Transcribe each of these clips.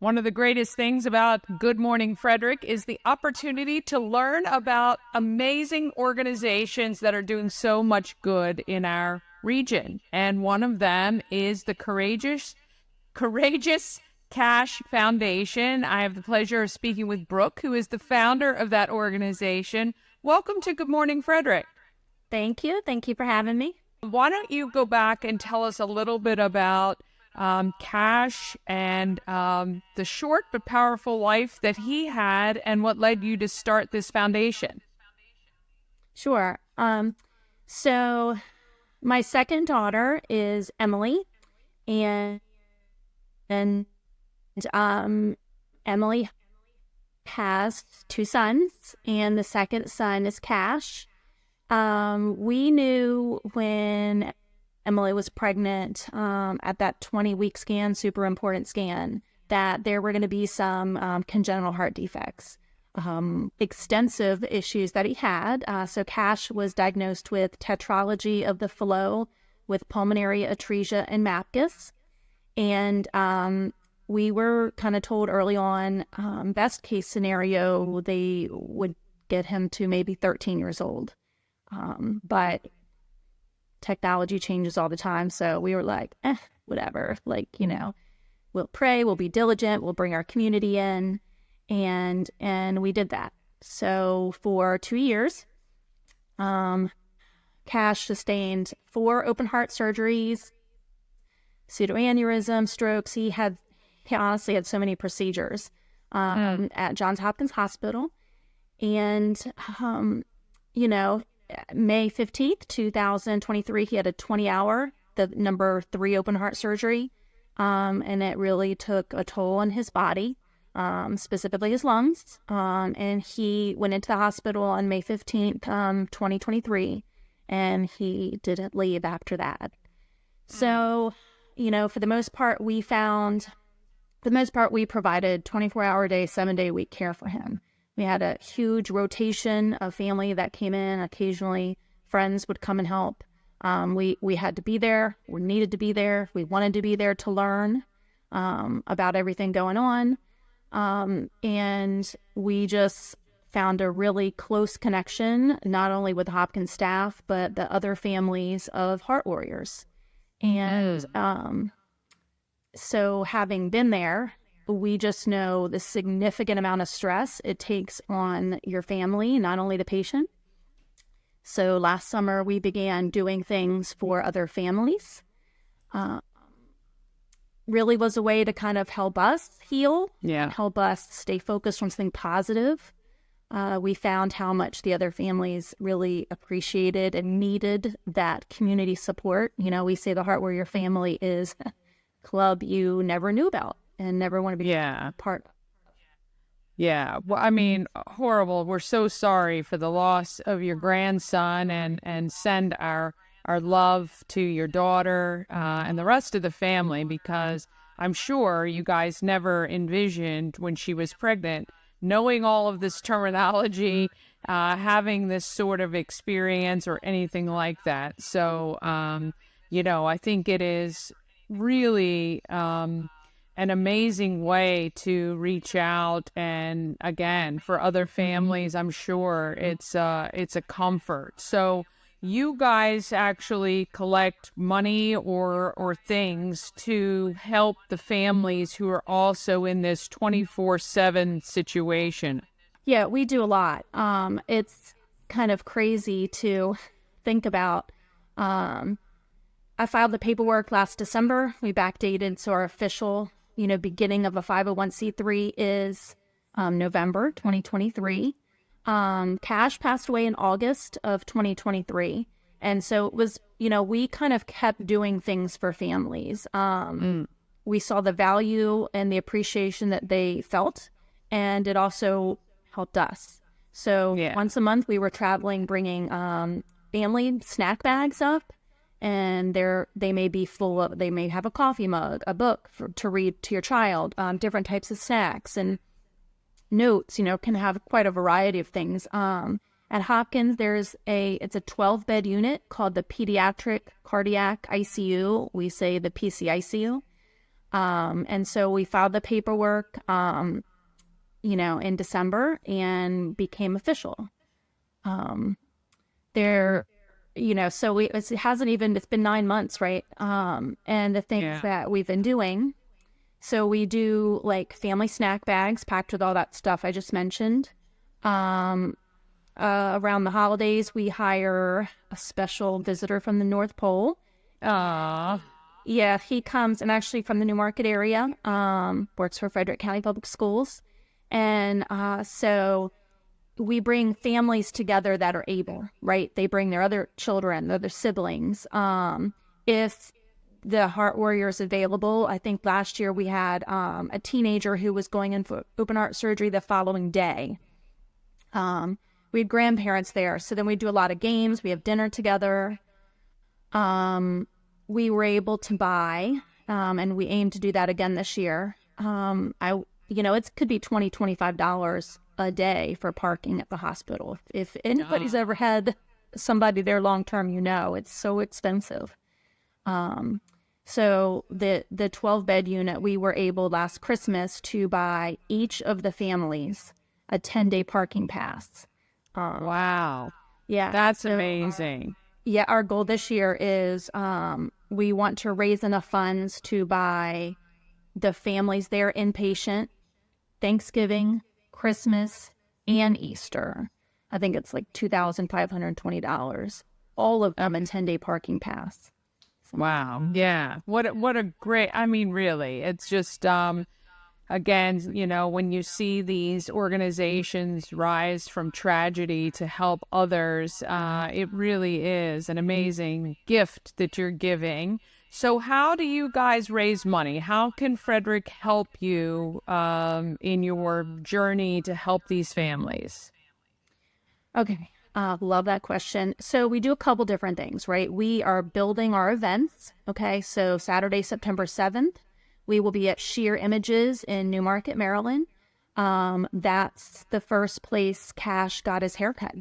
One of the greatest things about Good Morning Frederick is the opportunity to learn about amazing organizations that are doing so much good in our region. And one of them is the Courageous Kash Foundation. I have the pleasure of speaking with Brooke, who is the founder of that organization. Welcome to Good Morning Frederick. Thank you. Thank you for having me. Why don't you go back and tell us a little bit about Kash and the short but powerful life that he had and what led you to start this foundation? Sure. So my second daughter is Emily, and Emily has two sons, and the second son is Kash. We knew when Emily was pregnant at that 20-week scan, super important scan, that there were going to be some congenital heart defects, extensive issues that he had. So Kash was diagnosed with tetralogy of the flow with pulmonary atresia and MAPGUS. And we were kind of told early on, best case scenario, they would get him to maybe 13 years old. But technology changes all the time. So we were like, whatever, we'll pray, we'll be diligent, we'll bring our community in. And we did that. So for 2 years, Kash sustained 4 open heart surgeries, pseudoaneurysm, strokes. He honestly had so many procedures, at Johns Hopkins Hospital. And, May 15th, 2023, he had a 20-hour, the number 3 open heart surgery. And it really took a toll on his body, specifically his lungs. And he went into the hospital on May 15th, 2023, and he didn't leave after that. So, for the most part, we provided 24-hour day, 7-day week care for him. We had a huge rotation of family that came in. Occasionally, friends would come and help. We had to be there. We needed to be there. We wanted to be there to learn about everything going on. And we just found a really close connection, not only with the Hopkins staff, but the other families of heart warriors. And so having been there, we just know the significant amount of stress it takes on your family, not only the patient. So last summer, we began doing things for other families. Really was a way to kind of help us heal, help us stay focused on something positive. We found how much the other families really appreciated and needed that community support. We say the Heart Warrior family is a club you never knew about and never want to be part of. Yeah. Well, I mean, horrible. We're so sorry for the loss of your grandson, and send our love to your daughter and the rest of the family, because I'm sure you guys never envisioned when she was pregnant, knowing all of this terminology, having this sort of experience or anything like that. So, I think it is really an amazing way to reach out. And again, for other families, I'm sure it's a comfort. So you guys actually collect money or things to help the families who are also in this 24/7 situation. Yeah, we do a lot. It's kind of crazy to think about. I filed the paperwork last December. We backdated, so our official beginning of a 501c3 is November 2023. Kash passed away in August of 2023. And so it was, we kind of kept doing things for families. We saw the value and the appreciation that they felt, and it also helped us. So once a month we were traveling, bringing family snack bags up. And they may be full of, they may have a coffee mug, a book to read to your child, different types of snacks and notes, can have quite a variety of things. At Hopkins, it's a 12-bed unit called the Pediatric Cardiac ICU. We say the PCICU. And so we filed the paperwork, in December and became official. There, so it's been 9 months, right? And the things that we've been doing, so we do like family snack bags packed with all that stuff I just mentioned. Around the holidays, we hire a special visitor from the North Pole. Yeah, he comes, and actually from the New Market area, works for Frederick County Public Schools. And so we bring families together that are able, right? They bring their other children, their other siblings. If the Heart Warrior is available, I think last year we had a teenager who was going in for open heart surgery the following day. We had grandparents there. So then we do a lot of games. We have dinner together. We were able to buy, and we aim to do that again this year. It could be $20, $25 a day for parking at the hospital. If anybody's ever had somebody there long-term, it's so expensive. So the 12-bed unit, we were able last Christmas to buy each of the families a 10-day parking pass. Wow. Yeah. That's amazing. Our goal this year is we want to raise enough funds to buy the families there inpatient, Thanksgiving, Christmas, and Easter. I think it's like $2,520. All of them a 10-day parking pass. Wow. Yeah. What a great, really, it's just, again, when you see these organizations rise from tragedy to help others, it really is an amazing gift that you're giving. So how do you guys raise money? How can Frederick help you in your journey to help these families? Okay. Love that question. So we do a couple different things, right? We are building our events. Okay. So Saturday, September 7th, we will be at Sheer Images in New Market, Maryland. That's the first place Kash got his haircut.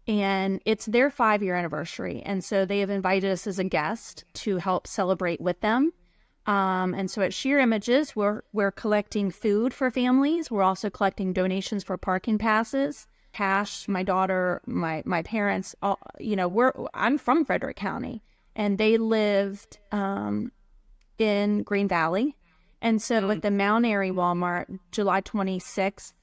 And it's their 5-year anniversary. And so they have invited us as a guest to help celebrate with them. And so at Sheer Images, we're collecting food for families. We're also collecting donations for parking passes. Kash, my daughter, my parents, I'm from Frederick County, and they lived in Green Valley. And so at the Mount Airy Walmart, July 26th,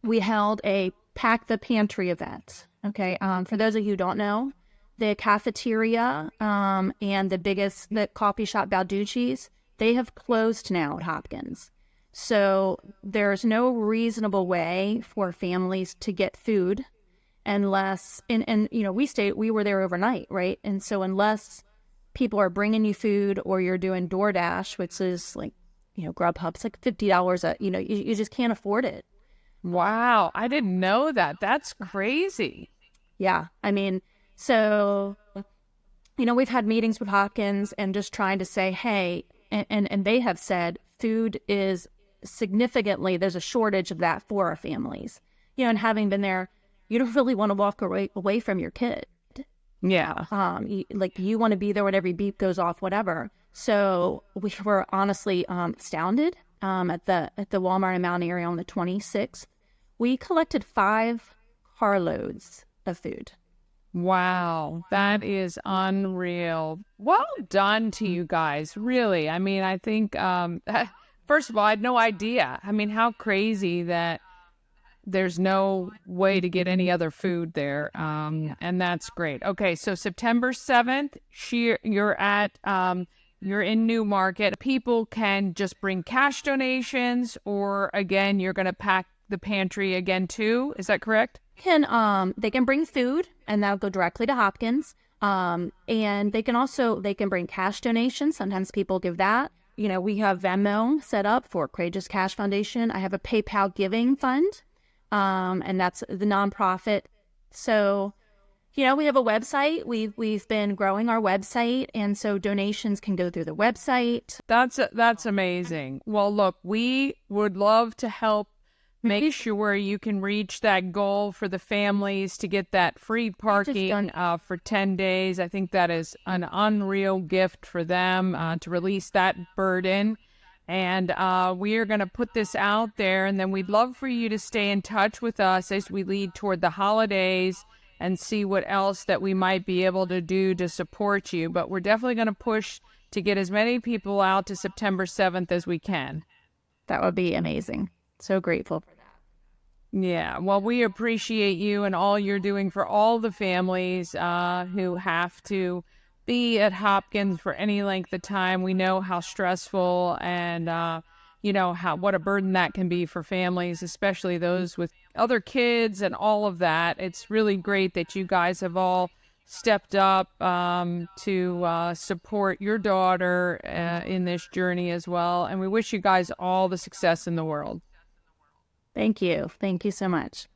we held a Pack the Pantry event. Okay. For those of you who don't know, the cafeteria and the coffee shop Balducci's, they have closed now at Hopkins. So there's no reasonable way for families to get food unless, we were there overnight, right? And so unless people are bringing you food or you're doing DoorDash, which is like, Grubhub's like $50 you just can't afford it. Wow. I didn't know that. That's crazy. Yeah. So, we've had meetings with Hopkins and just trying to say, hey, and they have said food is there's a shortage of that for our families. And having been there, you don't really want to walk away from your kid. Yeah. You want to be there when every beep goes off, whatever. So we were honestly astounded. At the Walmart in Mount Airy on the 26th, we collected 5 carloads of food. Wow, that is unreal. Well done to you guys, really. I think, first of all, I had no idea. How crazy that there's no way to get any other food there. And that's great. Okay, so September 7th, you're in New Market. People can just bring cash donations, or again, you're going to pack the pantry again too. Is that correct? They can bring food, and that'll go directly to Hopkins. And they can bring cash donations. Sometimes people give that. We have Venmo set up for Courageous Kash Foundation. I have a PayPal giving fund, and that's the nonprofit. So, we have a website. We've been growing our website, and so donations can go through the website. That's amazing. Well, look, we would love to help make sure you can reach that goal for the families to get that free parking for 10 days. I think that is an unreal gift for them to release that burden. And we are going to put this out there, and then we'd love for you to stay in touch with us as we lead toward the holidays and see what else that we might be able to do to support you. But we're definitely going to push to get as many people out to September 7th as we can. That would be amazing. So grateful for that. Yeah, well, we appreciate you and all you're doing for all the families who have to be at Hopkins for any length of time. We know how stressful and what a burden that can be for families, especially those with other kids and all of that. It's really great that you guys have all stepped up to support your daughter in this journey as well. And we wish you guys all the success in the world. Thank you. Thank you so much.